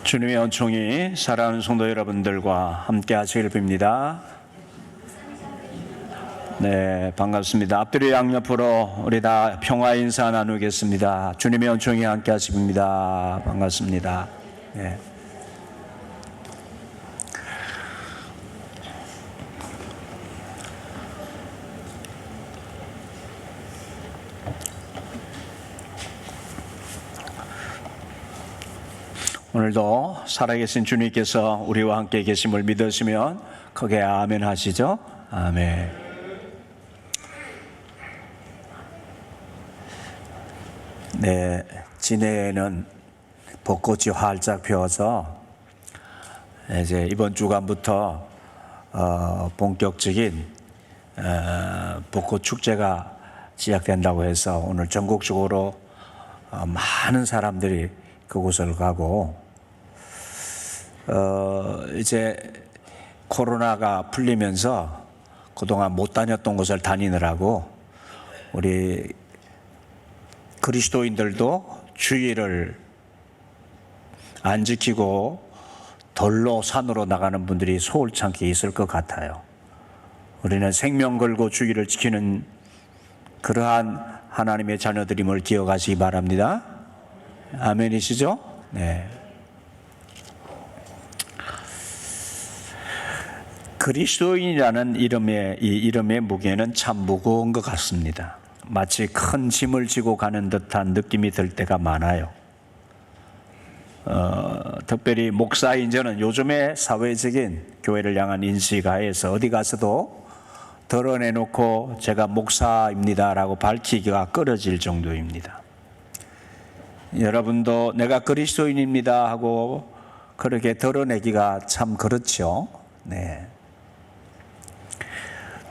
주님의 은총이 사랑하는 성도 여러분들과 함께 하시길 빕니다. 네, 반갑습니다. 앞뒤로 양옆으로 우리 다 평화 인사 나누겠습니다. 주님의 은총이 함께 하십니다. 반갑습니다. 네. 오늘도 살아계신 주님께서 우리와 함께 계심을 믿으시면 크게 아멘 하시죠. 아멘. 네, 진해에는 벚꽃이 활짝 피어서 이제 이번 주간부터 본격적인 벚꽃 축제가 시작된다고 해서 오늘 전국적으로 많은 사람들이 그곳을 가고 이제 코로나가 풀리면서 그동안 못 다녔던 곳을 다니느라고 우리 그리스도인들도 주의를 안 지키고 덜로 산으로 나가는 분들이 소홀찮게 있을 것 같아요. 우리는 생명 걸고 주의를 지키는 그러한 하나님의 자녀들임을 기억하시기 바랍니다. 아멘이시죠? 네. 그리스도인이라는 이 이름의 무게는 참 무거운 것 같습니다. 마치 큰 짐을 지고 가는 듯한 느낌이 들 때가 많아요. 특별히 목사인 저는 요즘에 사회적인 교회를 향한 인식하에서 어디 가서도 드러내놓고 제가 목사입니다라고 밝히기가 꺼려질 정도입니다. 여러분도 내가 그리스도인입니다 하고 그렇게 드러내기가 참 그렇죠. 네.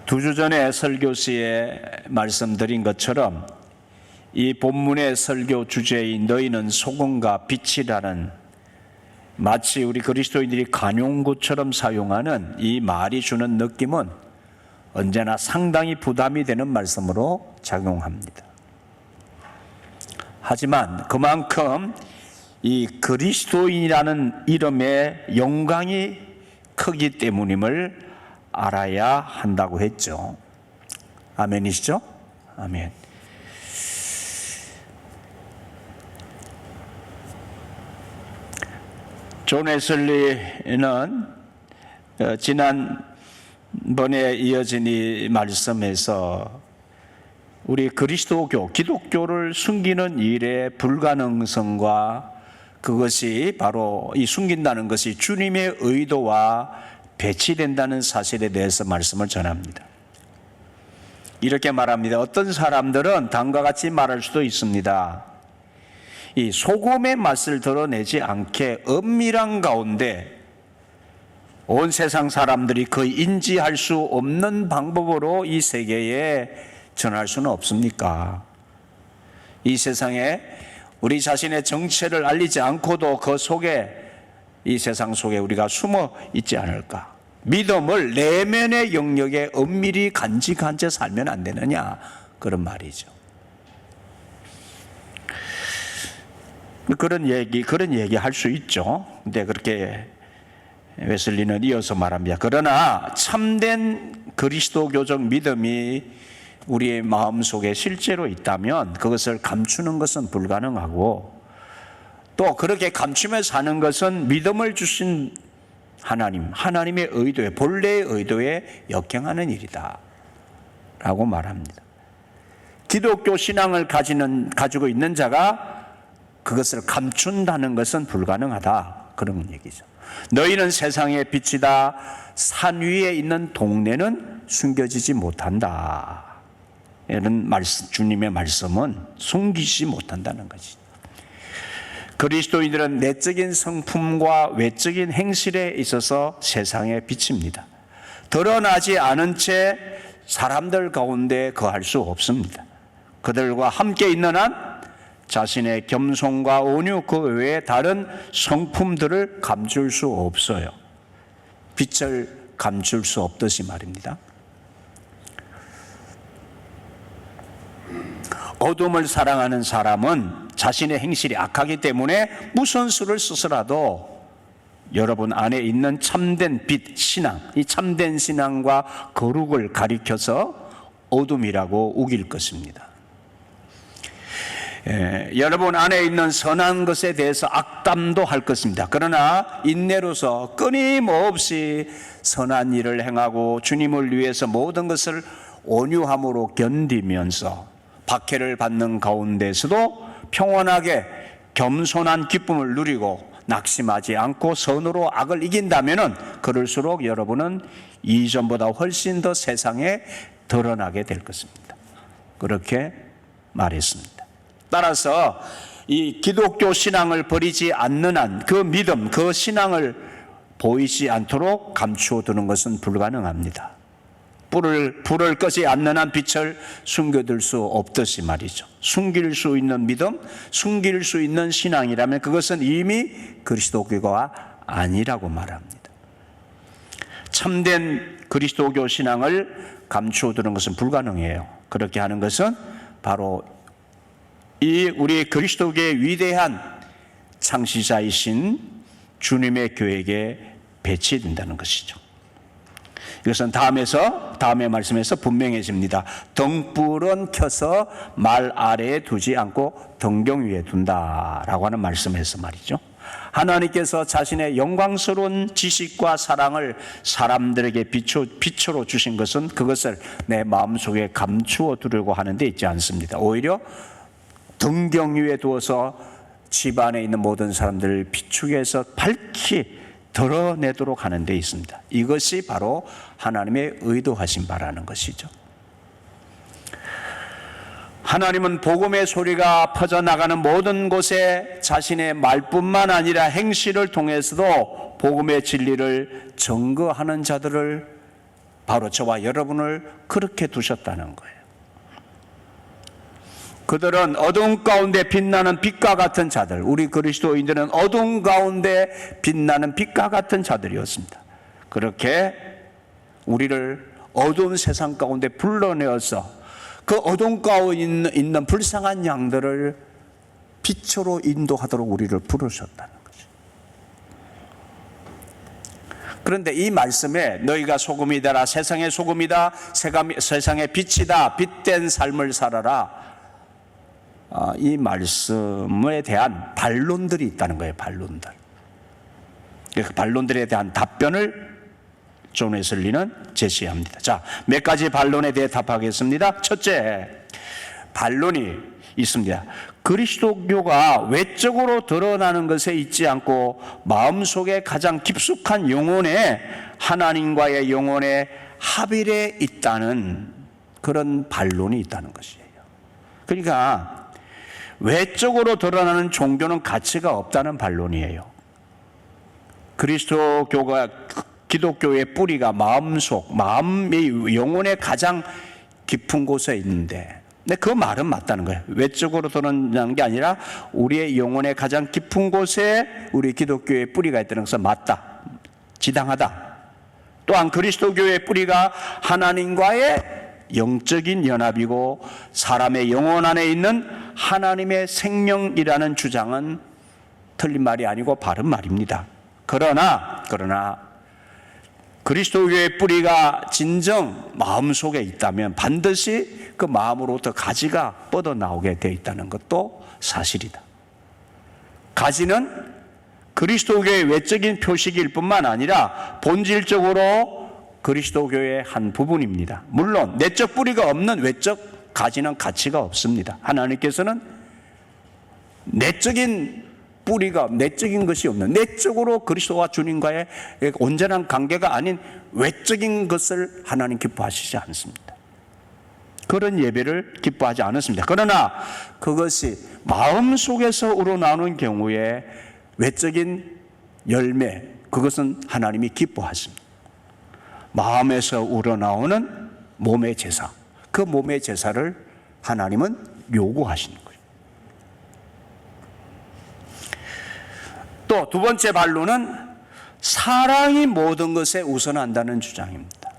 2주 전에 설교 시에 말씀드린 것처럼 이 본문의 설교 주제인 너희는 소금과 빛이라는 마치 우리 그리스도인들이 관용구처럼 사용하는 이 말이 주는 느낌은 언제나 상당히 부담이 되는 말씀으로 작용합니다. 하지만 그만큼 이 그리스도인이라는 이름의 영광이 크기 때문임을 알아야 한다고 했죠. 아멘이시죠? 아멘. 존 웨슬리는 지난번에 이어진 이 말씀에서 우리 그리스도교, 기독교를 숨기는 일의 불가능성과 그것이 바로 이 숨긴다는 것이 주님의 의도와 배치된다는 사실에 대해서 말씀을 전합니다. 이렇게 말합니다. 어떤 사람들은 다음과 같이 말할 수도 있습니다. 이 소금의 맛을 드러내지 않게 은밀한 가운데 온 세상 사람들이 거의 인지할 수 없는 방법으로 이 세계에 전할 수는 없습니까? 이 세상에 우리 자신의 정체를 알리지 않고도 그 속에 이 세상 속에 우리가 숨어 있지 않을까? 믿음을 내면의 영역에 은밀히 간직한 채 살면 안 되느냐? 그런 말이죠. 그런 얘기 할 수 있죠. 근데 그렇게 웨슬리는 이어서 말합니다. 그러나 참된 그리스도교적 믿음이 우리의 마음 속에 실제로 있다면 그것을 감추는 것은 불가능하고 또 그렇게 감추며 사는 것은 믿음을 주신 하나님의 의도에, 본래의 의도에 역행하는 일이다 라고 말합니다. 기독교 신앙을 가지고 있는 자가 그것을 감춘다는 것은 불가능하다, 그런 얘기죠. 너희는 세상의 빛이다. 산 위에 있는 동네는 숨겨지지 못한다. 이런 주님의 말씀은 숨기지 못한다는 것이죠. 그리스도인들은 내적인 성품과 외적인 행실에 있어서 세상의 빛입니다. 드러나지 않은 채 사람들 가운데 거할 수 없습니다. 그들과 함께 있는 한 자신의 겸손과 온유 그 외에 다른 성품들을 감출 수 없어요. 빛을 감출 수 없듯이 말입니다. 어둠을 사랑하는 사람은 자신의 행실이 악하기 때문에 무슨 수를 쓰서라도 여러분 안에 있는 참된 빛, 신앙, 이 참된 신앙과 거룩을 가리켜서 어둠이라고 우길 것입니다. 여러분 안에 있는 선한 것에 대해서 악담도 할 것입니다. 그러나 인내로서 끊임없이 선한 일을 행하고 주님을 위해서 모든 것을 온유함으로 견디면서 박해를 받는 가운데서도 평온하게 겸손한 기쁨을 누리고 낙심하지 않고 선으로 악을 이긴다면은 그럴수록 여러분은 이전보다 훨씬 더 세상에 드러나게 될 것입니다. 그렇게 말했습니다. 따라서 이 기독교 신앙을 버리지 않는 한 그 믿음, 그 신앙을 보이지 않도록 감추어 두는 것은 불가능합니다. 불을 끄지 않는 한 빛을 숨겨둘 수 없듯이 말이죠. 숨길 수 있는 믿음, 숨길 수 있는 신앙이라면 그것은 이미 그리스도교가 아니라고 말합니다. 참된 그리스도교 신앙을 감추어 두는 것은 불가능해요. 그렇게 하는 것은 바로 이 우리 그리스도교의 위대한 창시자이신 주님의 교회에 배치된다는 것이죠. 이것은 다음의 말씀에서 분명해집니다. 등불은 켜서 말 아래에 두지 않고 등경 위에 둔다라고 하는 말씀에서 말이죠. 하나님께서 자신의 영광스러운 지식과 사랑을 사람들에게 빛으로 주신 것은 그것을 내 마음속에 감추어 두려고 하는 데 있지 않습니다. 오히려 등경 위에 두어서 집안에 있는 모든 사람들을 비추게해서 밝히 드러내도록 하는 데 있습니다. 이것이 바로 하나님의 의도하신 바라는 것이죠. 하나님은 복음의 소리가 퍼져나가는 모든 곳에 자신의 말뿐만 아니라 행실을 통해서도 복음의 진리를 증거하는 자들을 바로 저와 여러분을 그렇게 두셨다는 거예요. 그들은 어두운 가운데 빛나는 빛과 같은 자들, 우리 그리스도인들은 어두운 가운데 빛나는 빛과 같은 자들이었습니다. 그렇게 우리를 어두운 세상 가운데 불러내어서 그 어두운 가운데 있는 불쌍한 양들을 빛으로 인도하도록 우리를 부르셨다는 거죠. 그런데 이 말씀에 너희가 소금이 되라, 세상의 소금이다, 세상의 빛이다, 빛된 삶을 살아라, 이 말씀에 대한 반론들이 있다는 거예요. 반론들. 그 반론들에 대한 답변을 존 웨슬리는 제시합니다. 자, 몇 가지 반론에 대해 답하겠습니다. 첫째, 반론이 있습니다. 그리스도교가 외적으로 드러나는 것에 있지 않고 마음속에 가장 깊숙한 영혼에 하나님과의 영혼의 합일에 있다는 그런 반론이 있다는 것이에요. 그러니까 외적으로 드러나는 종교는 가치가 없다는 반론이에요. 그리스도교가 기독교의 뿌리가 마음의 영혼의 가장 깊은 곳에 있는데, 근데 그 말은 맞다는 거예요. 외적으로 드러나는 게 아니라 우리의 영혼의 가장 깊은 곳에 우리 기독교의 뿌리가 있다는 것은 맞다, 지당하다. 또한 그리스도교의 뿌리가 하나님과의 영적인 연합이고 사람의 영혼 안에 있는 하나님의 생명이라는 주장은 틀린 말이 아니고 바른 말입니다. 그러나 그리스도교의 뿌리가 진정 마음속에 있다면 반드시 그 마음으로부터 가지가 뻗어나오게 되어 있다는 것도 사실이다. 가지는 그리스도교의 외적인 표식일 뿐만 아니라 본질적으로 그리스도교의 한 부분입니다. 물론 내적 뿌리가 없는 외적 가지는 가치가 없습니다. 하나님께서는 내적인 것이 없는, 내적으로 그리스도와 주님과의 온전한 관계가 아닌 외적인 것을 하나님 기뻐하시지 않습니다. 그런 예배를 기뻐하지 않았습니다. 그러나 그것이 마음속에서 우러나오는 경우에 외적인 열매, 그것은 하나님이 기뻐하십니다. 마음에서 우러나오는 몸의 제사, 그 몸의 제사를 하나님은 요구하시는 거예요. 또 두 번째 반론은 사랑이 모든 것에 우선한다는 주장입니다.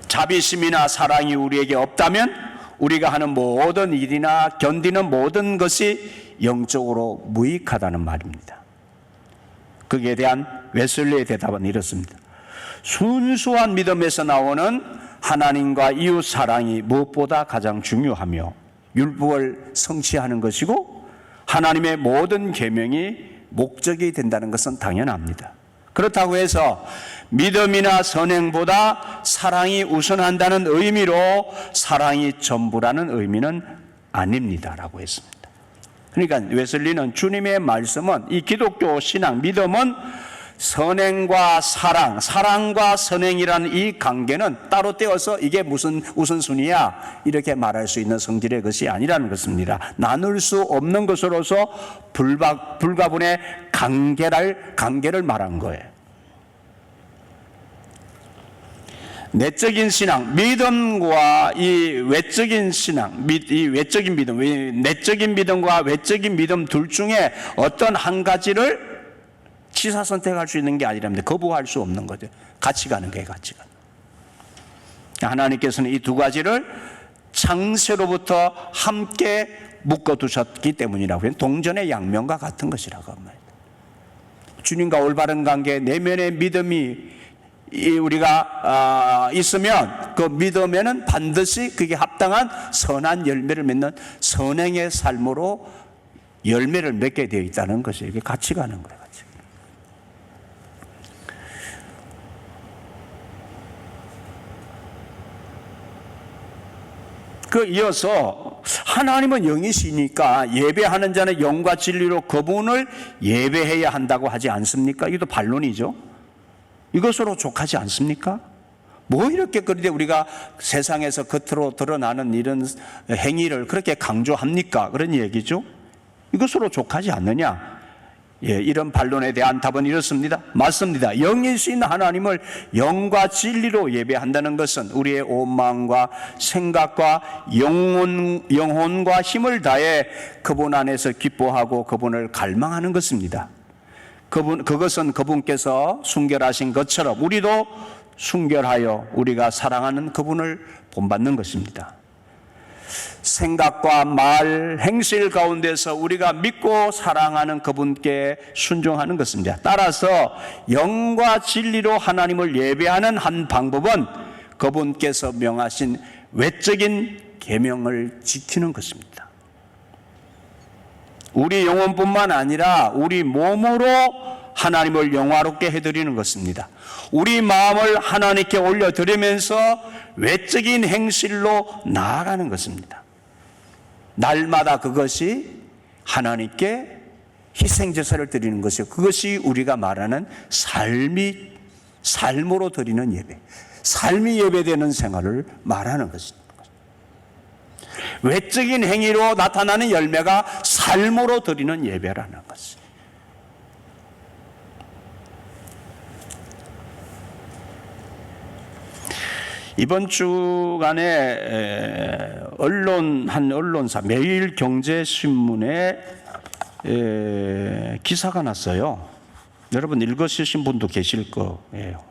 자비심이나 사랑이 우리에게 없다면 우리가 하는 모든 일이나 견디는 모든 것이 영적으로 무익하다는 말입니다. 거기에 대한 웨슬리의 대답은 이렇습니다. 순수한 믿음에서 나오는 하나님과 이웃 사랑이 무엇보다 가장 중요하며 율법을 성취하는 것이고 하나님의 모든 계명이 목적이 된다는 것은 당연합니다. 그렇다고 해서 믿음이나 선행보다 사랑이 우선한다는 의미로 사랑이 전부라는 의미는 아닙니다라고 했습니다. 그러니까 웨슬리는 주님의 말씀은 이 기독교 신앙 믿음은 선행과 사랑, 사랑과 선행이라는 이 관계는 따로 떼어서 이게 무슨 우선순위야 이렇게 말할 수 있는 성질의 것이 아니라는 것입니다. 나눌 수 없는 것으로서 불가분의 관계를 말한 거예요. 내적인 신앙, 믿음과 이 외적인 신앙, 이 외적인 믿음, 내적인 믿음과 외적인 믿음 둘 중에 어떤 한 가지를 취사 선택할 수 있는 게 아니랍니다. 거부할 수 없는 거죠. 같이 가는 거예요, 같이 가는. 하나님께서는 이 두 가지를 창세로부터 함께 묶어두셨기 때문이라고 해요. 동전의 양면과 같은 것이라고 합니다. 주님과 올바른 관계, 내면의 믿음이 우리가 있으면 그 믿음에는 반드시 그게 합당한 선한 열매를 맺는 선행의 삶으로 열매를 맺게 되어 있다는 것이 이게 같이 가는 거예요. 같이. 그 이어서 하나님은 영이시니까 예배하는 자는 영과 진리로 그분을 예배해야 한다고 하지 않습니까? 이것도 반론이죠. 이것으로 족하지 않습니까? 뭐 이렇게 그런데 우리가 세상에서 겉으로 드러나는 이런 행위를 그렇게 강조합니까? 그런 얘기죠. 이것으로 족하지 않느냐? 예, 이런 반론에 대한 답은 이렇습니다. 맞습니다. 영이신 하나님을 영과 진리로 예배한다는 것은 우리의 온 마음과 생각과 영혼과 힘을 다해 그분 안에서 기뻐하고 그분을 갈망하는 것입니다. 그것은 그분께서 순결하신 것처럼 우리도 순결하여 우리가 사랑하는 그분을 본받는 것입니다. 생각과 말, 행실 가운데서 우리가 믿고 사랑하는 그분께 순종하는 것입니다. 따라서 영과 진리로 하나님을 예배하는 한 방법은 그분께서 명하신 외적인 계명을 지키는 것입니다. 우리 영혼뿐만 아니라 우리 몸으로 하나님을 영화롭게 해드리는 것입니다. 우리 마음을 하나님께 올려드리면서 외적인 행실로 나아가는 것입니다. 날마다 그것이 하나님께 희생제사를 드리는 것이요. 그것이 우리가 말하는 삶으로 드리는 예배. 삶이 예배되는 생활을 말하는 것입니다. 외적인 행위로 나타나는 열매가 삶으로 드리는 예배라는 것입니다. 이번 주간에 한 언론사 매일경제신문에 기사가 났어요. 여러분 읽으신 분도 계실 거예요.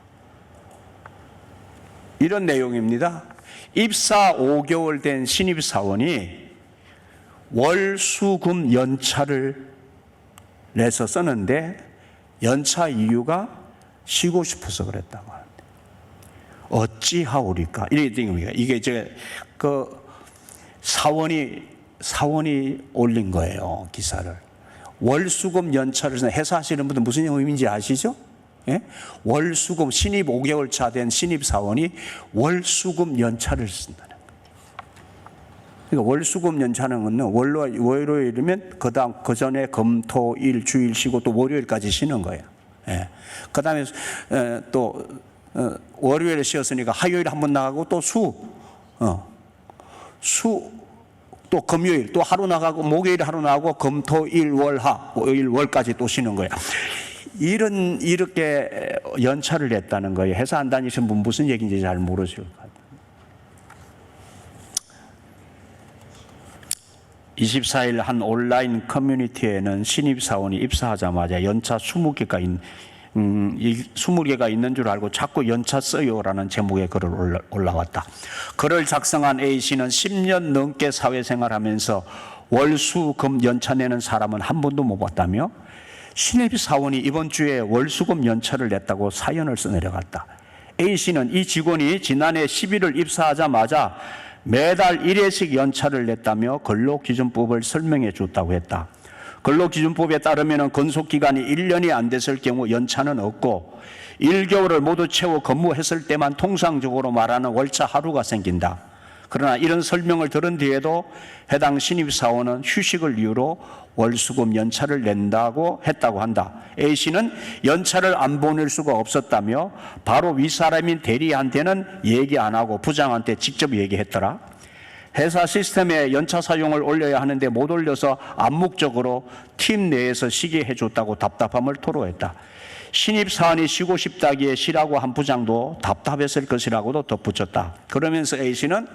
이런 내용입니다. 입사 5개월 된 신입사원이 월, 수, 금 연차를 내서 쓰는데 연차 이유가 쉬고 싶어서 그랬다고 하는데 어찌하오리까? 이게 이제 그 사원이 올린 거예요, 기사를. 월, 수, 금 연차를 회사하시는 분들 무슨 의미인지 아시죠? 예? 월, 수, 금 신입 5개월 차 된 신입 사원이 월, 수, 금 연차를 쓴다는 거예요. 그러니까 월, 수, 금 연차는 거는 월요일이면 그 전에 금, 토, 일, 주일 쉬고 또 월요일까지 쉬는 거예요. 예. 그 다음에 또 월요일에 쉬었으니까 화요일 한번 나가고 또 또 금요일 또 하루 나가고 목요일 하루 나가고 금, 토, 일, 월, 월까지 또 쉬는 거예요. 이렇게 연차를 냈다는 거예요. 회사 안 다니신 분 무슨 얘기인지 잘 모르실 것 같아요. 24일 한 온라인 커뮤니티에는 신입사원이 입사하자마자 연차 20개가 있는 줄 알고 자꾸 연차 써요라는 제목의 글을 올라왔다. 글을 작성한 A씨는 10년 넘게 사회생활하면서 월, 수, 금 연차 내는 사람은 한 번도 못 봤다며 신입 사원이 이번 주에 월수금 연차를 냈다고 사연을 써내려갔다. A씨는 이 직원이 지난해 11월 입사하자마자 매달 1회씩 연차를 냈다며 근로기준법을 설명해 줬다고 했다. 근로기준법에 따르면 근속기간이 1년이 안 됐을 경우 연차는 없고 1개월을 모두 채워 근무했을 때만 통상적으로 말하는 월차 하루가 생긴다. 그러나 이런 설명을 들은 뒤에도 해당 신입사원은 휴식을 이유로 월수금 연차를 낸다고 했다고 한다. A씨는 연차를 안 보낼 수가 없었다며 바로 윗사람인 대리한테는 얘기 안 하고 부장한테 직접 얘기했더라. 회사 시스템에 연차 사용을 올려야 하는데 못 올려서 암묵적으로 팀 내에서 쉬게 해줬다고 답답함을 토로했다. 신입사원이 쉬고 싶다기에 쉬라고 한 부장도 답답했을 것이라고도 덧붙였다. 그러면서 A씨는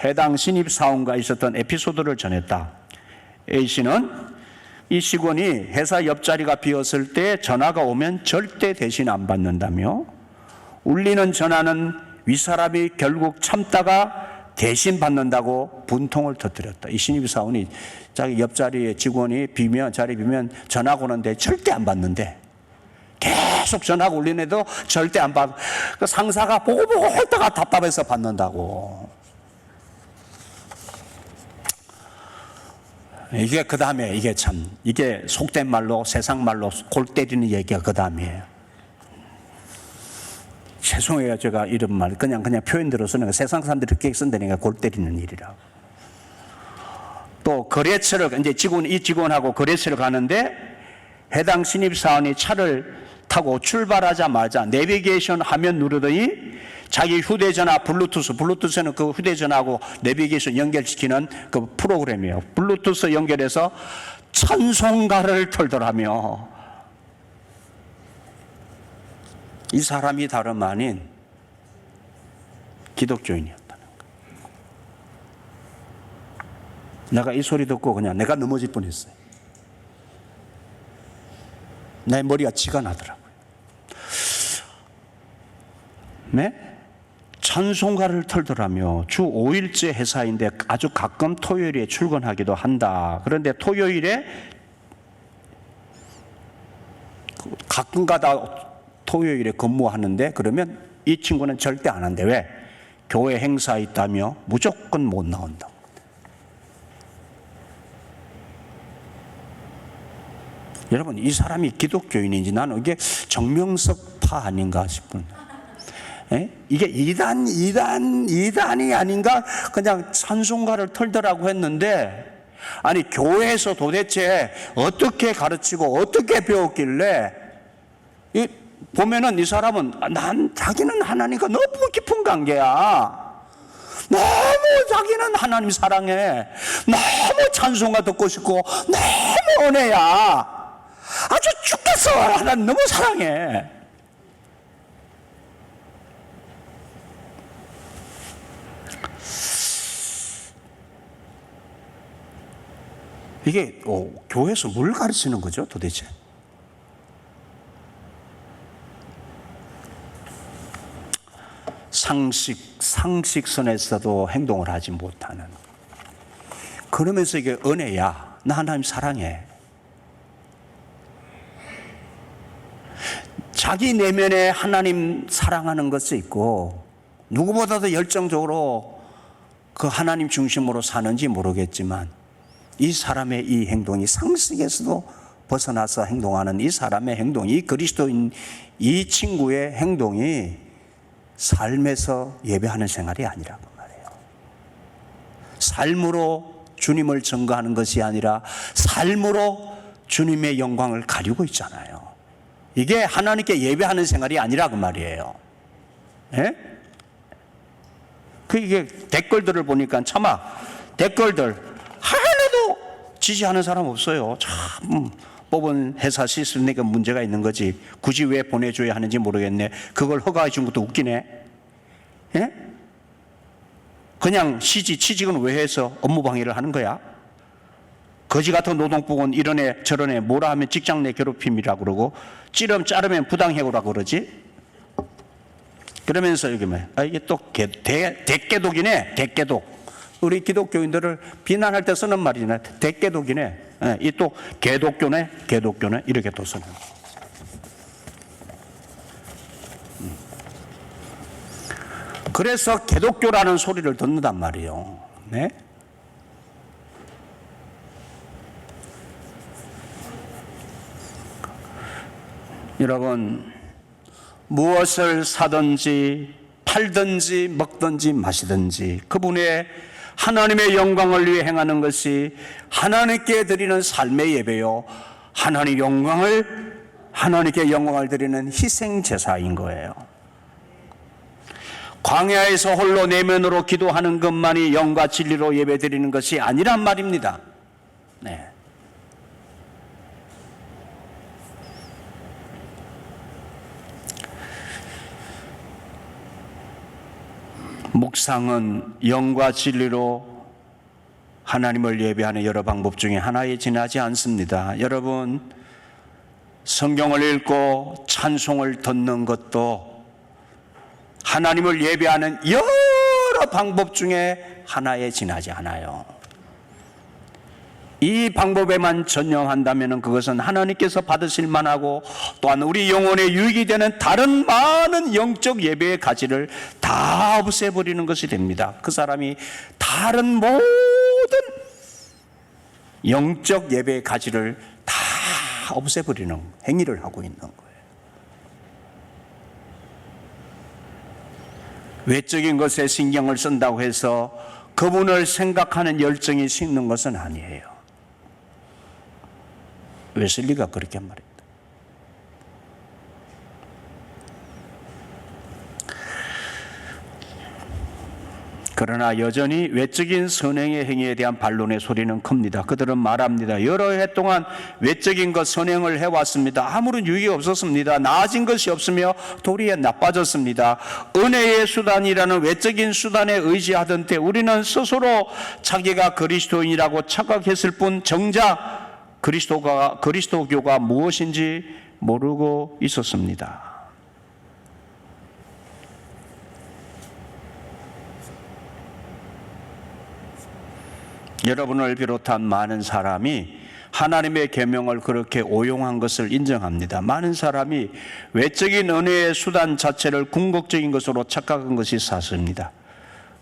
해당 신입사원과 있었던 에피소드를 전했다. A씨는 이 직원이 회사 옆자리가 비었을 때 전화가 오면 절대 대신 안 받는다며 울리는 전화는 윗사람이 결국 참다가 대신 받는다고 분통을 터뜨렸다. 이 신입사원이 자기 옆자리에 직원이 자리 비면 전화가 오는데 절대 안 받는데 계속 전화가 울리는데도 절대 안 받고 그 상사가 보고 헐다가 답답해서 받는다고. 이게 그 다음에 이게 속된 말로 세상 말로 골 때리는 얘기가 그 다음이에요. 죄송해요. 제가 이런 말 그냥 표현대로 쓰는 거 세상 사람들이 그렇게 쓴다니까 골 때리는 일이라고. 또 거래처를 이제 이 직원하고 거래처를 가는데 해당 신입사원이 차를 타고 출발하자마자 내비게이션 화면 누르더니 자기 휴대전화 블루투스는 그 휴대전화하고 내비게이션 연결시키는 그 프로그램이에요. 블루투스 연결해서 찬송가를 틀더라며. 이 사람이 다름 아닌 기독교인이었다는 거예요. 내가 이 소리 듣고 그냥 내가 넘어질 뻔했어요. 내 머리가 지가 나더라고요. 네? 찬송가를 틀더라며. 주 5일째 회사인데 아주 가끔 토요일에 출근하기도 한다. 그런데 토요일에 가끔 가다 토요일에 근무하는데 그러면 이 친구는 절대 안 한대. 왜? 교회 행사 있다며 무조건 못 나온다고. 여러분, 이 사람이 기독교인인지 나는 이게 정명석파 아닌가 싶은. 이게 이단이 아닌가? 그냥 찬송가를 틀더라고 했는데, 아니, 교회에서 도대체 어떻게 가르치고 어떻게 배웠길래, 보면은 이 사람은 자기는 하나님과 너무 깊은 관계야. 너무 자기는 하나님 사랑해. 너무 찬송가 듣고 싶고, 너무 은혜야. 아주 죽겠어. 하나님 너무 사랑해. 이게 교회에서 뭘 가르치는 거죠 도대체? 상식선에서도 행동을 하지 못하는. 그러면서 이게 은혜야. 나 하나님 사랑해. 자기 내면에 하나님 사랑하는 것이 있고 누구보다도 열정적으로 그 하나님 중심으로 사는지 모르겠지만 이 사람의 이 행동이 상식에서도 벗어나서 행동하는 이 사람의 행동이, 이 그리스도인 이 친구의 행동이 삶에서 예배하는 생활이 아니라고 말해요. 삶으로 주님을 증거하는 것이 아니라 삶으로 주님의 영광을 가리고 있잖아요. 이게 하나님께 예배하는 생활이 아니라고 말이에요. 예? 이게 댓글들을 보니까 차마 댓글들 하나도 지지하는 사람 없어요. 참 뽑은 회사 시스템에 문제가 있는 거지. 굳이 왜 보내줘야 하는지 모르겠네. 그걸 허가해 준 것도 웃기네. 예? 그냥 취직은 왜 해서 업무 방해를 하는 거야? 거지 같은 노동법은 이런 애 저런 애 뭐라 하면 직장 내 괴롭힘이라고 그러고 자르면 부당해고라고 그러지. 그러면서 여기 이게 또 대깨독이네. 대깨독. 우리 기독교인들을 비난할 때 쓰는 말이네. 대개독이네. 이 또 개독교네, 개독교네 이렇게 또 쓰는. 그래서 개독교라는 소리를 듣는단 말이에요. 네? 여러분, 무엇을 사든지 팔든지 먹든지 마시든지 그분의 하나님의 영광을 위해 행하는 것이 하나님께 드리는 삶의 예배요, 하나님께 영광을 드리는 희생 제사인 거예요. 광야에서 홀로 내면으로 기도하는 것만이 영과 진리로 예배드리는 것이 아니란 말입니다. 네. 묵상은 영과 진리로 하나님을 예배하는 여러 방법 중에 하나에 지나지 않습니다. 여러분, 성경을 읽고 찬송을 듣는 것도 하나님을 예배하는 여러 방법 중에 하나에 지나지 않아요. 이 방법에만 전념한다면 그것은 하나님께서 받으실 만하고 또한 우리 영혼에 유익이 되는 다른 많은 영적 예배의 가치를 다 없애버리는 것이 됩니다. 그 사람이 다른 모든 영적 예배의 가치를 다 없애버리는 행위를 하고 있는 거예요. 외적인 것에 신경을 쓴다고 해서 그분을 생각하는 열정이 식는 것은 아니에요. 웨슬리가 그렇게 말했다. 그러나 여전히 외적인 선행의 행위에 대한 반론의 소리는 큽니다. 그들은 말합니다. 여러 해 동안 외적인 것 선행을 해왔습니다. 아무런 유익이 없었습니다. 나아진 것이 없으며 도리에 나빠졌습니다. 은혜의 수단이라는 외적인 수단에 의지하던 때 우리는 스스로 자기가 그리스도인이라고 착각했을 뿐 정작 그리스도교가 무엇인지 모르고 있었습니다. 여러분을 비롯한 많은 사람이 하나님의 계명을 그렇게 오용한 것을 인정합니다. 많은 사람이 외적인 은혜의 수단 자체를 궁극적인 것으로 착각한 것이 사실입니다.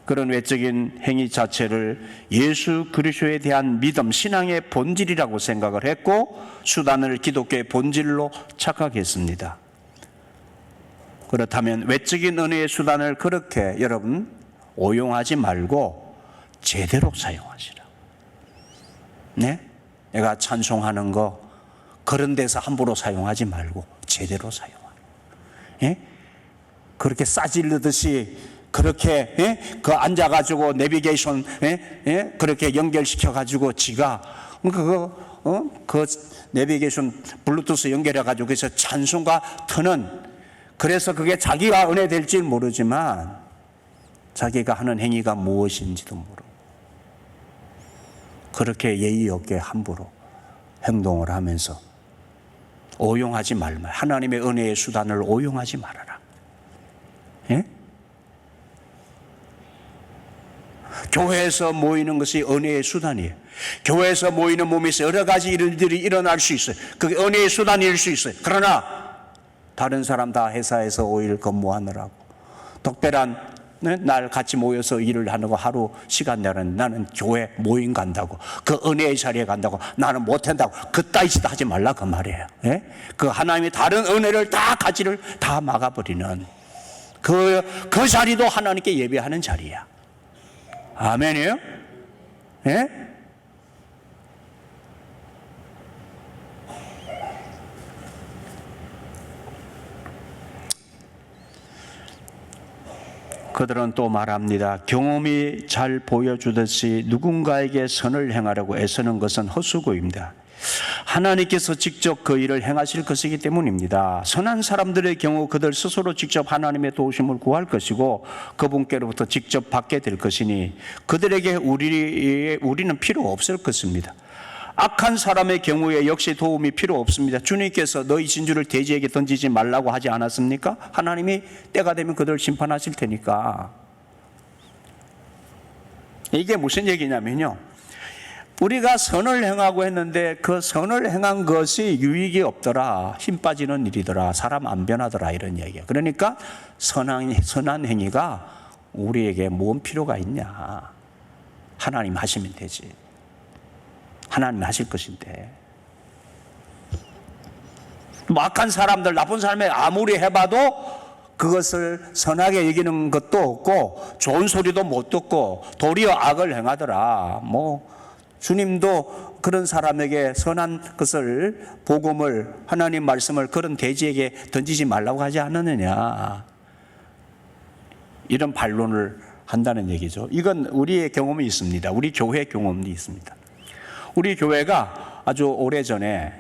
그런 외적인 행위 자체를 예수 그리스도에 대한 믿음, 신앙의 본질이라고 생각을 했고 수단을 기독교의 본질로 착각했습니다. 그렇다면 외적인 은혜의 수단을 그렇게 여러분 오용하지 말고 제대로 사용하시라. 네? 내가 찬송하는 거 그런 데서 함부로 사용하지 말고 제대로 사용하라. 예? 그렇게 싸질르듯이 그렇게 그 앉아가지고 내비게이션 그렇게 연결시켜가지고 지가 그 내비게이션 블루투스 연결해가지고 그래서 찬송가 트는, 그래서 그게 자기가 은혜 될지 모르지만 자기가 하는 행위가 무엇인지도 모르고 그렇게 예의 없게 함부로 행동을 하면서 오용하지 말마. 하나님의 은혜의 수단을 오용하지 말아라. 예? 교회에서 모이는 것이 은혜의 수단이에요. 교회에서 모이는 몸에서 여러 가지 일들이 일어날 수 있어요. 그게 은혜의 수단일 수 있어요. 그러나 다른 사람 다 회사에서 5일 근무하느라고 특별한 날 같이 모여서 일을 하는 거 하루 시간 내는, 나는 교회 모임 간다고, 그 은혜의 자리에 간다고, 나는 못한다고, 그따위 짓 하지 말라 그 말이에요. 예? 그 하나님이 다른 은혜를 다 가지를 다 막아버리는 그 자리도 하나님께 예배하는 자리야. 아멘이에요? 예? 그들은 또 말합니다. 경험이 잘 보여주듯이 누군가에게 선을 행하려고 애쓰는 것은 헛수고입니다. 하나님께서 직접 그 일을 행하실 것이기 때문입니다. 선한 사람들의 경우 그들 스스로 직접 하나님의 도우심을 구할 것이고 그분께로부터 직접 받게 될 것이니 그들에게 우리는 필요 없을 것입니다. 악한 사람의 경우에 역시 도움이 필요 없습니다. 주님께서 너희 진주를 돼지에게 던지지 말라고 하지 않았습니까? 하나님이 때가 되면 그들을 심판하실 테니까. 이게 무슨 얘기냐면요, 우리가 선을 행하고 했는데 그 선을 행한 것이 유익이 없더라, 힘 빠지는 일이더라, 사람 안 변하더라, 이런 얘기예요. 그러니까 선한 행위가 우리에게 뭔 필요가 있냐, 하나님 하시면 되지. 하나님 하실 것인데. 악한 사람들, 나쁜 사람이 아무리 해봐도 그것을 선하게 여기는 것도 없고 좋은 소리도 못 듣고 도리어 악을 행하더라. 주님도 그런 사람에게 선한 것을, 복음을, 하나님 말씀을 그런 돼지에게 던지지 말라고 하지 않았느냐, 이런 반론을 한다는 얘기죠. 이건 우리의 경험이 있습니다. 우리 교회 경험이 있습니다. 우리 교회가 아주 오래전에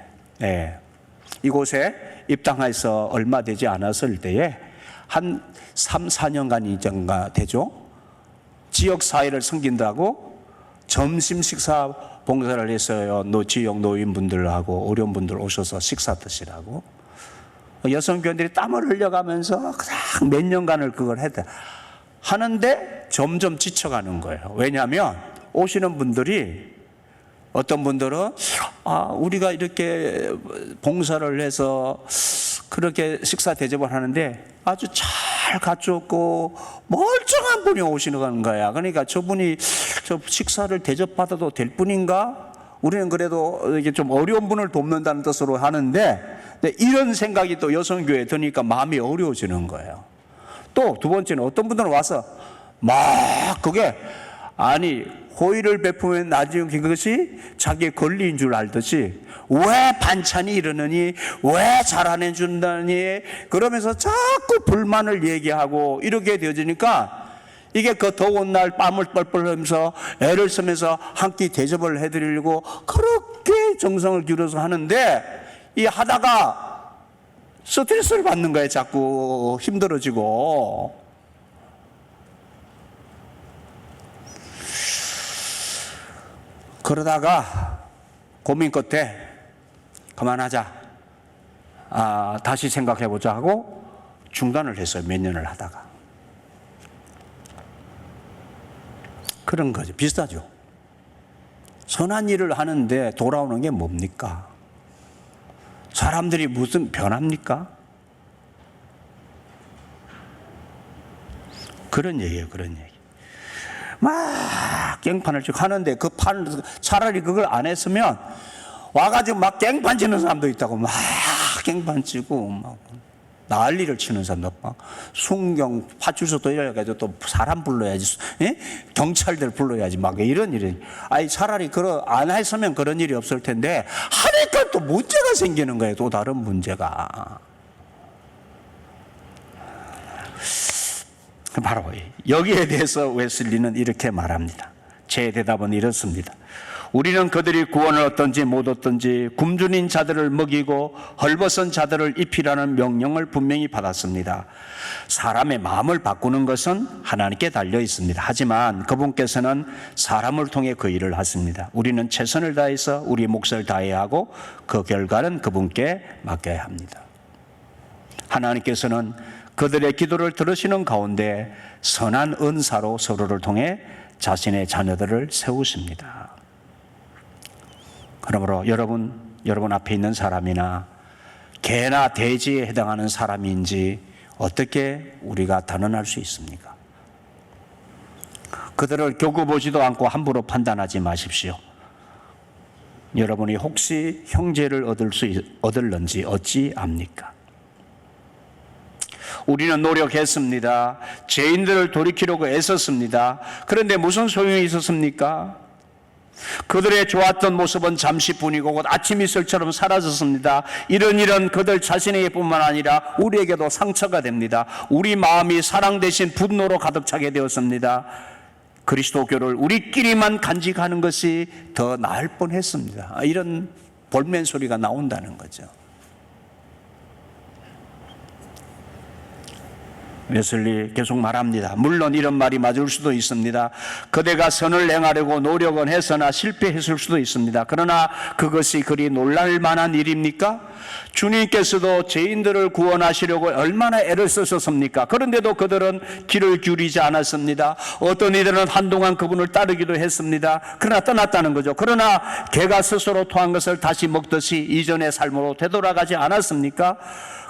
이곳에 입당해서 얼마 되지 않았을 때에 한 3, 4년간이 정가 되죠. 지역사회를 섬긴다고 점심 식사 봉사를 했어요. 지역 노인분들하고 어려운 분들 오셔서 식사 드시라고. 여성교인들이 땀을 흘려가면서 그냥 몇 년간을 그걸 하는데 점점 지쳐가는 거예요. 왜냐하면 오시는 분들이, 어떤 분들은 우리가 이렇게 봉사를 해서 그렇게 식사 대접을 하는데 아주 잘 갖추었고 멀쩡한 분이 오시는 거야. 그러니까 저분이 저 식사를 대접받아도 될 뿐인가? 우리는 그래도 이게 좀 어려운 분을 돕는다는 뜻으로 하는데, 이런 생각이 또 여성교회에 드니까 마음이 어려워지는 거예요. 또 두 번째는 어떤 분들은 와서 막 그게 호의를 베푸면 나중에 그것이 자기의 권리인 줄 알듯이, 왜 반찬이 이러느니, 왜 잘 안 해준다니, 그러면서 자꾸 불만을 얘기하고 이렇게 되어지니까, 이게 그 더운 날 땀을 뻘뻘 흘리면서 애를 쓰면서 한 끼 대접을 해드리려고 그렇게 정성을 기울여서 하는데, 이 하다가 스트레스를 받는 거예요. 자꾸 힘들어지고. 그러다가 고민 끝에 그만하자, 다시 생각해보자 하고 중단을 했어요. 몇 년을 하다가. 그런 거죠. 비슷하죠. 선한 일을 하는데 돌아오는 게 뭡니까? 사람들이 무슨 변합니까? 그런 얘기예요. 그런 얘기. 막 깽판을 쭉 하는데 그 판, 차라리 그걸 안 했으면 와가지고 막 깽판 치는 사람도 있다고, 막 깽판 치고 막 난리를 치는 사람도, 막 순경 파출소도 이래가지고 또 사람 불러야지, 경찰들 불러야지, 막 이런 일이. 차라리 안 했으면 그런 일이 없을 텐데 하니까 또 문제가 생기는 거예요. 또 다른 문제가. 바로 여기에 대해서 웨슬리는 이렇게 말합니다. 제 대답은 이렇습니다. 우리는 그들이 구원을 얻든지 못 얻든지 굶주린 자들을 먹이고 헐벗은 자들을 입히라는 명령을 분명히 받았습니다. 사람의 마음을 바꾸는 것은 하나님께 달려 있습니다. 하지만 그분께서는 사람을 통해 그 일을 하십니다. 우리는 최선을 다해서 우리 몫을 다해야 하고 그 결과는 그분께 맡겨야 합니다. 하나님께서는 그들의 기도를 들으시는 가운데 선한 은사로 서로를 통해 자신의 자녀들을 세우십니다. 그러므로 여러분 앞에 있는 사람이나 개나 돼지에 해당하는 사람인지 어떻게 우리가 단언할 수 있습니까? 그들을 겪어보지도 않고 함부로 판단하지 마십시오. 여러분이 혹시 형제를 얻을는지 어찌 압니까? 우리는 노력했습니다. 죄인들을 돌이키려고 애썼습니다. 그런데 무슨 소용이 있었습니까? 그들의 좋았던 모습은 잠시뿐이고 곧 아침 이슬처럼 사라졌습니다. 이런 그들 자신에게뿐만 아니라 우리에게도 상처가 됩니다. 우리 마음이 사랑 대신 분노로 가득 차게 되었습니다. 그리스도교를 우리끼리만 간직하는 것이 더 나을 뻔했습니다. 이런 볼멘 소리가 나온다는 거죠. 웨슬리 계속 말합니다. 물론 이런 말이 맞을 수도 있습니다. 그대가 선을 행하려고 노력은 했으나 실패했을 수도 있습니다. 그러나 그것이 그리 놀랄 만한 일입니까? 주님께서도 죄인들을 구원하시려고 얼마나 애를 쓰셨습니까? 그런데도 그들은 귀를 기울이지 않았습니다. 어떤 이들은 한동안 그분을 따르기도 했습니다. 그러나 떠났다는 거죠. 그러나 개가 스스로 토한 것을 다시 먹듯이 이전의 삶으로 되돌아가지 않았습니까?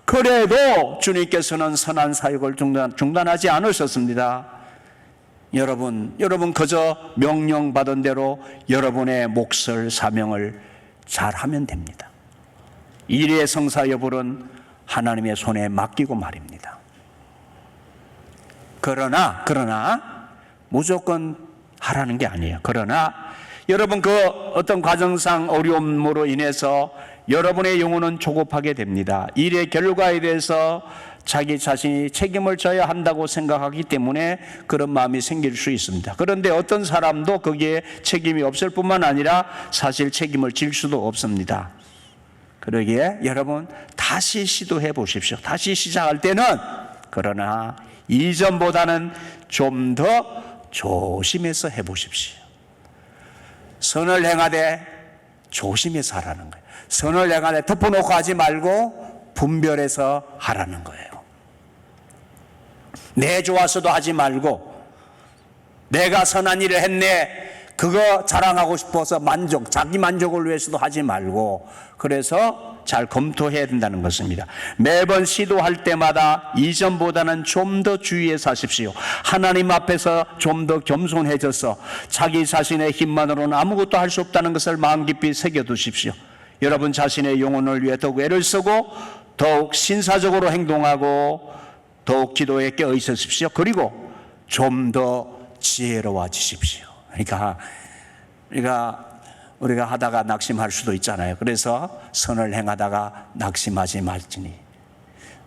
그래도 주님께서는 선한 사역을 중단하지 않으셨습니다. 여러분 그저 명령받은 대로 여러분의 몫을 사명을 잘하면 됩니다. 일의 성사 여부는 하나님의 손에 맡기고 말입니다. 그러나 무조건 하라는 게 아니에요. 그러나 여러분 그 어떤 과정상 어려움으로 인해서 여러분의 영혼은 조급하게 됩니다. 일의 결과에 대해서 자기 자신이 책임을 져야 한다고 생각하기 때문에 그런 마음이 생길 수 있습니다. 그런데 어떤 사람도 거기에 책임이 없을 뿐만 아니라 사실 책임을 질 수도 없습니다. 그러기에 여러분 다시 시도해 보십시오. 다시 시작할 때는 그러나 이전보다는 좀 더 조심해서 해 보십시오. 선을 행하되 조심해서 하라는 거예요. 선을 행하되 덮어놓고 하지 말고 분별해서 하라는 거예요. 내 좋아서도 하지 말고 내가 선한 일을 했네 그거 자랑하고 싶어서 자기 만족을 위해서도 하지 말고 그래서 잘 검토해야 된다는 것입니다. 매번 시도할 때마다 이전보다는 좀 더 주의해서 하십시오. 하나님 앞에서 좀 더 겸손해져서 자기 자신의 힘만으로는 아무것도 할 수 없다는 것을 마음 깊이 새겨두십시오. 여러분 자신의 영혼을 위해 더욱 애를 쓰고 더욱 신사적으로 행동하고 더욱 기도에 깨어 있으십시오. 그리고 좀 더 지혜로워지십시오. 그러니까 우리가 하다가 낙심할 수도 있잖아요. 그래서 선을 행하다가 낙심하지 말지니.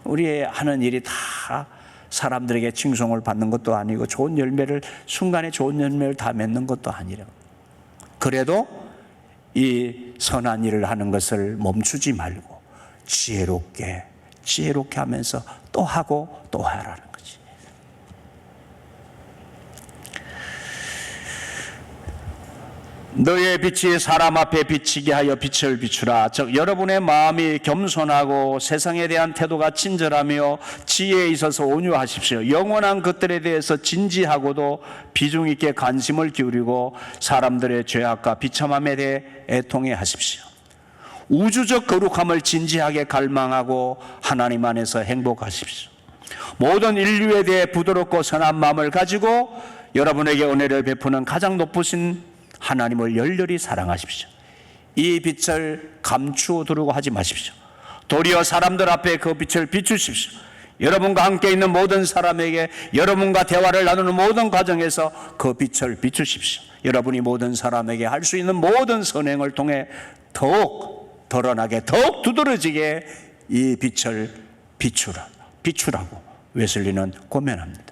우리 하는 일이 다 사람들에게 칭송을 받는 것도 아니고 순간에 좋은 열매를 다 맺는 것도 아니라 그래도 이 선한 일을 하는 것을 멈추지 말고 지혜롭게 하면서 또 하고 또 하라는 거지. 너의 빛이 사람 앞에 비치게 하여 빛을 비추라. 즉 여러분의 마음이 겸손하고 세상에 대한 태도가 친절하며 지혜에 있어서 온유하십시오. 영원한 것들에 대해서 진지하고도 비중 있게 관심을 기울이고 사람들의 죄악과 비참함에 대해 애통해 하십시오. 우주적 거룩함을 진지하게 갈망하고 하나님 안에서 행복하십시오. 모든 인류에 대해 부드럽고 선한 마음을 가지고 여러분에게 은혜를 베푸는 가장 높으신 하나님을 열렬히 사랑하십시오. 이 빛을 감추어 두려고 하지 마십시오. 도리어 사람들 앞에 그 빛을 비추십시오. 여러분과 함께 있는 모든 사람에게 여러분과 대화를 나누는 모든 과정에서 그 빛을 비추십시오. 여러분이 모든 사람에게 할 수 있는 모든 선행을 통해 더욱 드러나게 더욱 두드러지게 이 빛을 비추라고 웨슬리는 고면합니다.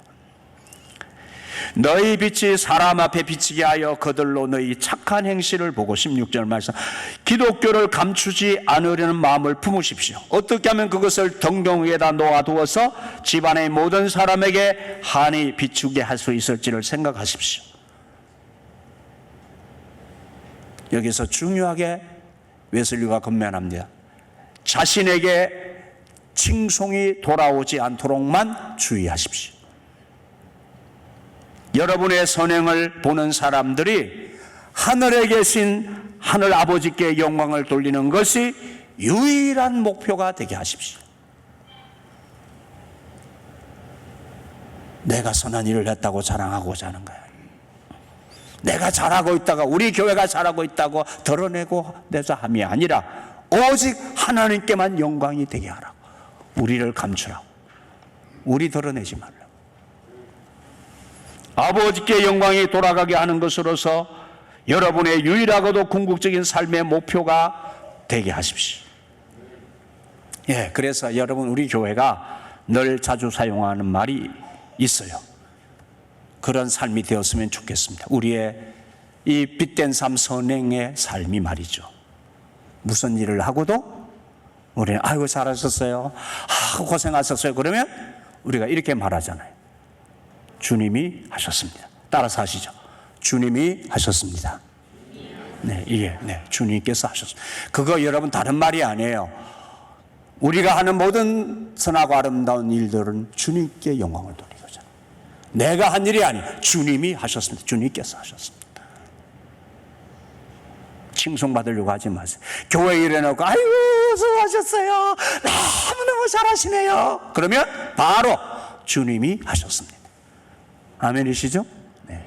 너희 빛이 사람 앞에 비치게 하여 그들로 너희 착한 행실을 보고 16절 말씀 기독교를 감추지 않으려는 마음을 품으십시오. 어떻게 하면 그것을 덩경 위에다 놓아두어서 집안의 모든 사람에게 환히 비추게 할 수 있을지를 생각하십시오. 여기서 중요하게 웨슬리가 권면합니다. 자신에게 칭송이 돌아오지 않도록만 주의하십시오. 여러분의 선행을 보는 사람들이 하늘에 계신 하늘 아버지께 영광을 돌리는 것이 유일한 목표가 되게 하십시오. 내가 선한 일을 했다고 자랑하고자 하는 거야. 내가 잘하고 있다가 우리 교회가 잘하고 있다고 드러내고 내자 함이 아니라 오직 하나님께만 영광이 되게 하라고. 우리를 감추라고. 우리 드러내지 말라고. 아버지께 영광이 돌아가게 하는 것으로서 여러분의 유일하고도 궁극적인 삶의 목표가 되게 하십시오. 그래서 여러분 우리 교회가 늘 자주 사용하는 말이 있어요. 그런 삶이 되었으면 좋겠습니다. 우리의 이 빛된 삶 선행의 삶이 말이죠. 무슨 일을 하고도 우리는 아이고 잘하셨어요. 고생하셨어요. 그러면 우리가 이렇게 말하잖아요. 주님이 하셨습니다. 따라서 하시죠. 주님이 하셨습니다. 네, 이게 주님께서 하셨습니다. 그거 여러분 다른 말이 아니에요. 우리가 하는 모든 선하고 아름다운 일들은 주님께 영광을 돌리는 거잖아요. 내가 한 일이 아니에요. 주님이 하셨습니다. 주님께서 하셨습니다. 칭송받으려고 하지 마세요. 교회에 이래놓고 아이고 수고하셨어요. 너무너무 잘하시네요. 그러면 바로 주님이 하셨습니다. 아멘이시죠? 네.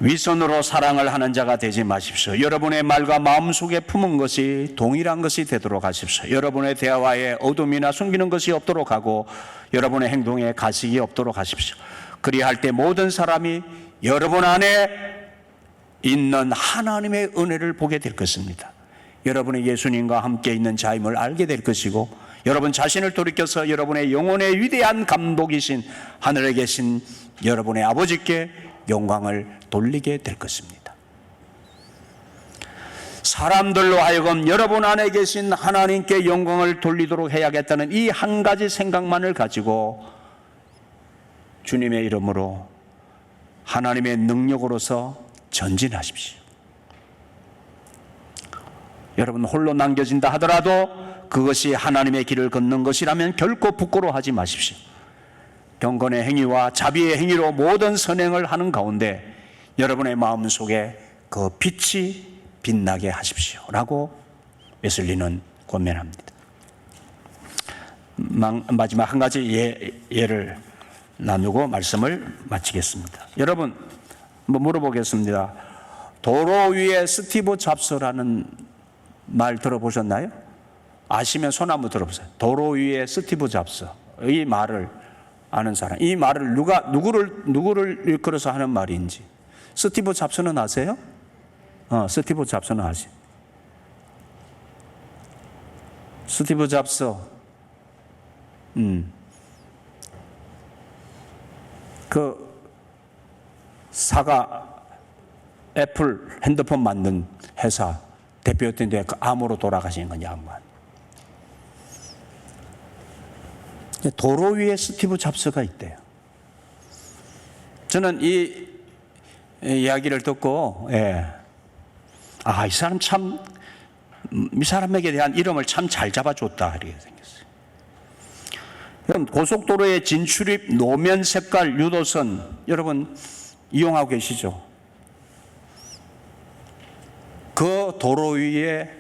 위선으로 사랑을 하는 자가 되지 마십시오. 여러분의 말과 마음속에 품은 것이 동일한 것이 되도록 하십시오. 여러분의 대화에 어둠이나 숨기는 것이 없도록 하고 여러분의 행동에 가식이 없도록 하십시오. 그리할 때 모든 사람이 여러분 안에 있는 하나님의 은혜를 보게 될 것입니다. 여러분의 예수님과 함께 있는 자임을 알게 될 것이고 여러분 자신을 돌이켜서 여러분의 영혼의 위대한 감독이신 하늘에 계신 여러분의 아버지께 영광을 돌리게 될 것입니다. 사람들로 하여금 여러분 안에 계신 하나님께 영광을 돌리도록 해야겠다는 이 한 가지 생각만을 가지고 주님의 이름으로 하나님의 능력으로서 전진하십시오. 여러분 홀로 남겨진다 하더라도 그것이 하나님의 길을 걷는 것이라면 결코 부끄러워하지 마십시오. 경건의 행위와 자비의 행위로 모든 선행을 하는 가운데 여러분의 마음속에 그 빛이 빛나게 하십시오 라고 웨슬리는 권면합니다. 마지막 한 가지 예를 나누고 말씀을 마치겠습니다. 여러분 물어보겠습니다. 도로 위에 스티브 잡스라는 말 들어보셨나요? 아시면 손 한번 들어보세요. 도로 위에 스티브 잡스. 이 말을 아는 사람. 이 말을 누구를 일컬어서 하는 말인지. 스티브 잡스는 아세요? 스티브 잡스는 아시. 스티브 잡스. 그 사과 애플 핸드폰 만든 회사 대표였던데 그 암으로 돌아가신 건 양반. 도로 위에 스티브 잡스가 있대요. 저는 이 이야기를 듣고 이 사람 참 이 사람에게 대한 이름을 참 잘 잡아줬다 이렇게 생겼어요. 여러분 고속도로의 진출입 노면 색깔 유도선 여러분 이용하고 계시죠? 그 도로 위에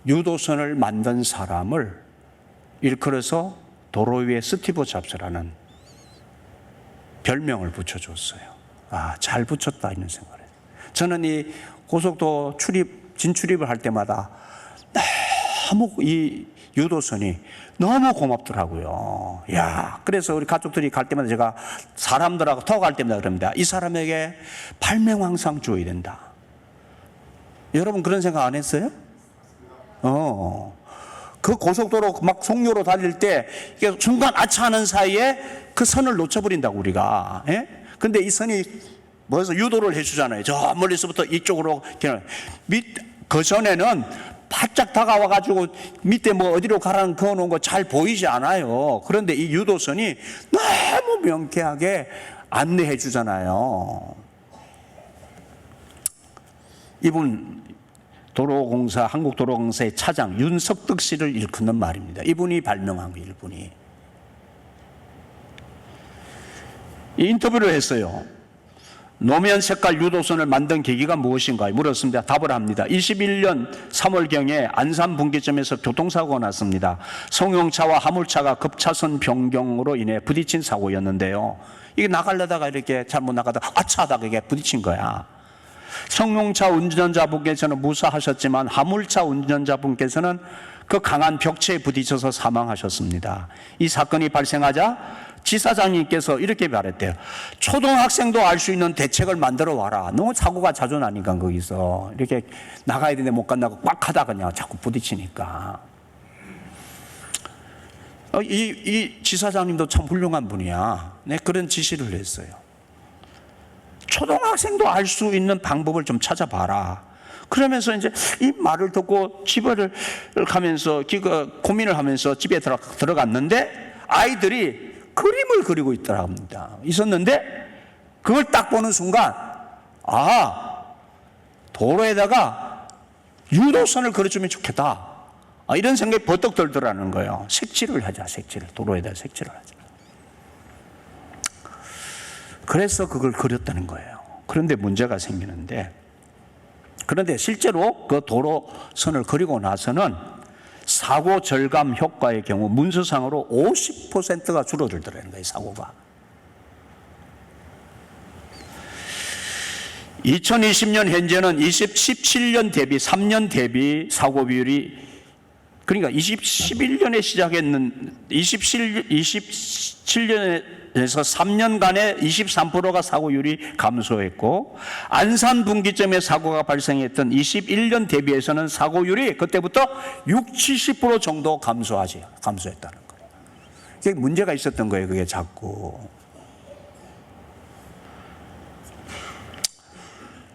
유도선을 만든 사람을 일컬어서 도로 위에 스티브 잡스라는 별명을 붙여줬어요. 잘 붙였다 이런 생각을 해요. 저는 이 고속도로 진출입을 할 때마다 너무 이 유도선이 너무 고맙더라고요. 그래서 우리 가족들이 갈 때마다 제가 사람들하고 더 갈 때마다 그럽니다. 이 사람에게 발명 항상 줘야 된다. 여러분 그런 생각 안 했어요? 그 고속도로 막 속료로 달릴 때 이게 순간 아차하는 사이에 그 선을 놓쳐버린다고 우리가. 근데 이 선이 뭐해서 유도를 해주잖아요. 저 멀리서부터 이쪽으로. 그 전에는 바짝 다가와가지고 밑에 뭐 어디로 가라는 그어놓은 거 잘 보이지 않아요. 그런데 이 유도선이 너무 명쾌하게 안내해 주잖아요. 이분 도로공사 한국도로공사의 차장 윤석득 씨를 일컫는 말입니다. 이분이 발명한 거예요. 이분이 인터뷰를 했어요. 노면 색깔 유도선을 만든 계기가 무엇인가 물었습니다. 답을 합니다. 21년 3월경에 안산 분기점에서 교통사고가 났습니다. 승용차와 화물차가 급차선 변경으로 인해 부딪힌 사고였는데요. 이게 나가려다가 이렇게 잘못 나가다가 아차하다가 이게 부딪힌 거야. 승용차 운전자분께서는 무사하셨지만 화물차 운전자분께서는 그 강한 벽체에 부딪혀서 사망하셨습니다. 이 사건이 발생하자 지사장님께서 이렇게 말했대요. 초등학생도 알 수 있는 대책을 만들어 와라. 너무 사고가 자주 나니까 거기서 이렇게 나가야 되는데 못 간다고 꽉 하다가 그냥 자꾸 부딪히니까. 이 지사장님도 참 훌륭한 분이야. 그런 지시를 했어요. 초등학생도 알 수 있는 방법을 좀 찾아봐라. 그러면서 이제 이 말을 듣고 집을 가면서 고민을 하면서 집에 들어갔는데 아이들이 그림을 그리고 있었는데 그걸 딱 보는 순간 도로에다가 유도선을 그려주면 좋겠다. 이런 생각이 버떡 들더라는 거예요. 색칠을 하자, 도로에다 색칠을 하자. 그래서 그걸 그렸다는 거예요. 그런데 문제가 생기는데, 그런데 실제로 그 도로선을 그리고 나서는 사고 절감 효과의 경우 문서상으로 50%가 줄어들더라는 거예요, 사고가. 2020년 현재는 2017년 대비 3년 대비 사고 비율이, 그러니까 2011년에 시작했는 27년에서 3년간에 23%가 사고율이 감소했고, 안산 분기점에 사고가 발생했던 21년 대비해서는 사고율이 그때부터 60-70% 정도 감소했다는 거예요. 이게 문제가 있었던 거예요, 그게 자꾸.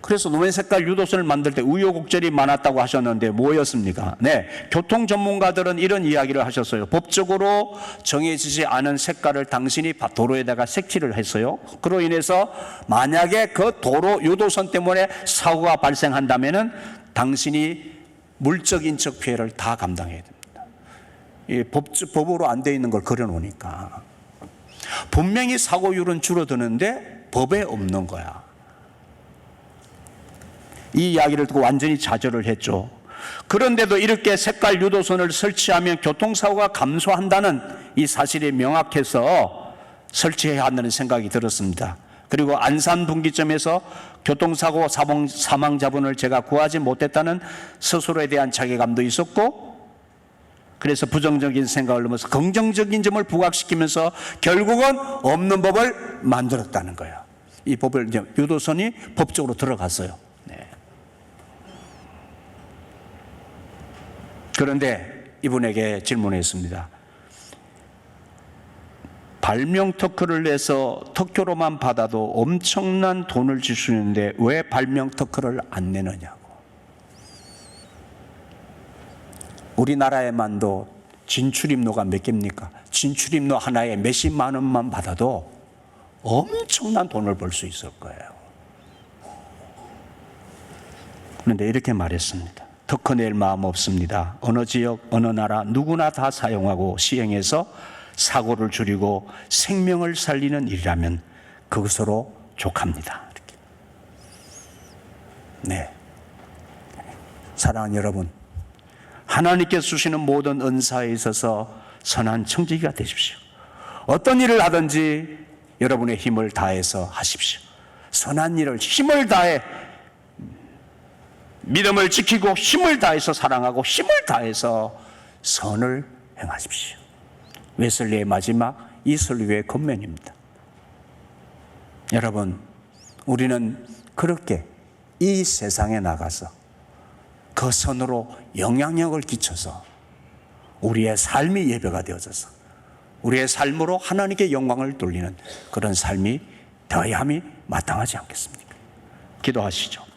그래서 노란 색깔 유도선을 만들 때 우여곡절이 많았다고 하셨는데 뭐였습니까? 네, 교통 전문가들은 이런 이야기를 하셨어요. 법적으로 정해지지 않은 색깔을 당신이 도로에다가 색칠을 했어요. 그로 인해서 만약에 그 도로 유도선 때문에 사고가 발생한다면은 당신이 물적 인적 피해를 다 감당해야 됩니다. 이 법으로 안 돼 있는 걸 그려놓으니까 분명히 사고율은 줄어드는데 법에 없는 거야. 이 이야기를 듣고 완전히 좌절을 했죠. 그런데도 이렇게 색깔 유도선을 설치하면 교통사고가 감소한다는 이 사실이 명확해서 설치해야 한다는 생각이 들었습니다. 그리고 안산 분기점에서 교통사고 사망자분을 제가 구하지 못했다는 스스로에 대한 자괴감도 있었고, 그래서 부정적인 생각을 넘어서 긍정적인 점을 부각시키면서 결국은 없는 법을 만들었다는 거예요. 이 법을 이제 유도선이 법적으로 들어갔어요. 그런데 이분에게 질문했습니다. 발명 특허를 내서 특허로만 받아도 엄청난 돈을 줄 수 있는데 왜 발명 특허를 안 내느냐고. 우리나라에만도 진출입로가 몇 개입니까? 진출입로 하나에 몇십만 원만 받아도 엄청난 돈을 벌 수 있을 거예요. 그런데 이렇게 말했습니다. 특허 낼 마음 없습니다. 어느 지역, 어느 나라 누구나 다 사용하고 시행해서 사고를 줄이고 생명을 살리는 일이라면 그것으로 족합니다. 이렇게. 네, 사랑하는 여러분, 하나님께서 주시는 모든 은사에 있어서 선한 청지기가 되십시오. 어떤 일을 하든지 여러분의 힘을 다해서 하십시오. 선한 일을 힘을 다해, 믿음을 지키고 힘을 다해서 사랑하고 힘을 다해서 선을 행하십시오. 웨슬리의 마지막 이 설교의 겉면입니다. 여러분, 우리는 그렇게 이 세상에 나가서 그 선으로 영향력을 끼쳐서 우리의 삶이 예배가 되어져서 우리의 삶으로 하나님께 영광을 돌리는 그런 삶이 되어야함이 마땅하지 않겠습니까? 기도하시죠.